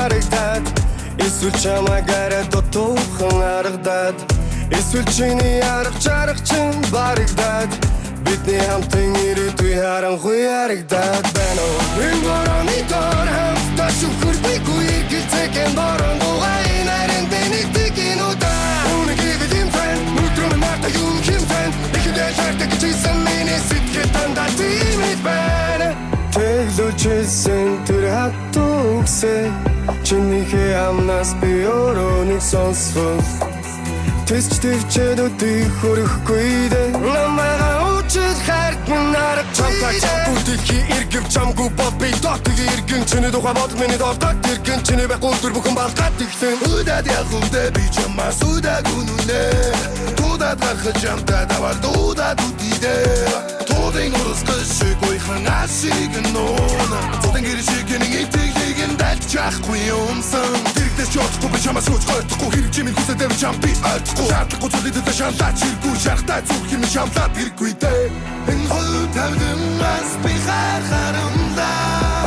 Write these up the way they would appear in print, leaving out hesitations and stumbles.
харагдаад эсвэл чамаагаар дутуухан харагдаад эсвэл чиний арга чарга чин барагдаад бидний хамтан ирээдүй харанхуй харагдаад байна уу энэ борооны дор хамтдаа шүхэрдэггүй гэлцэгэн борон дугай нарийн бэнэгдэг инуда үнэгийг димфэн нүтрэн марта юм химфэн ихэдээ шартаг чийсэн миний сэтгэл дандаа тиймэд байна тэглүүчсэн тэр хатуугсэ чинийхээ амнаас би өрөөнийг сонсвол тэсч төвчээд өдий хөрөхгүй дээ намайгаа учир хайрт минь арга чамтай чамгуудихи иргэв чамгүй бод би дотыг иргэн чиний тухай бод миний дортод иргэн чиний байхгүй төр бүхэн балгаад ихлэн Удаад явхудаа би чамаас удаад үнүнэ Тудаад гарах чамтай давар дудаад үдидээ Тудын урус гышгүй ханасиг нуна Тудын гэршиг нэг итгэхийг дальч чахгүй юмсан Дэрэгдэс чотхгүй би чамаас үуч гойтхгүй хэрэг чимийн хүсэдэр чам би ойлгохгүй Шаардлахгүй зүйлүүдэд шаналаад чиргүй шарахтай зүг юм шамлаад хэрэггүй дээ Энэ хөл тавдымаас би харахарамдаа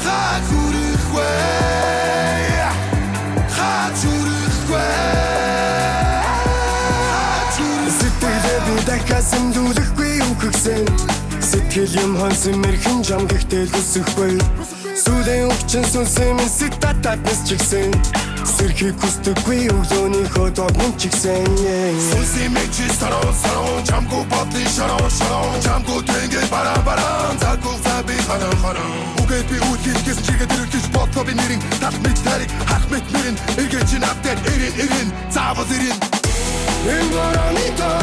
Хачурыхвэ Хачурыхвэ сэтгэлээ би дахиасан дүүлэхгүй үхгсэн сэтгэл юм хонсон мэрхэн жам гэхдээ лүсэхгүй сүлэн өвчин сүнсэн минь сэтататнес чигсэн сэрхийг хүсдэггүй өглөөний хөдөөд мөн чигсэн Сүнсэн мэч сарон чамгүй бодлын шарон чамгүй тэнгээ баран заггүй заби харан Үгээд би үтгэл гэсэн чигээ дэрэгдэж бодлоо би нэрийн тал мэд тариг хах мэд нэрийн эргэж ин автер эрин заавал эрин энэ борооны дор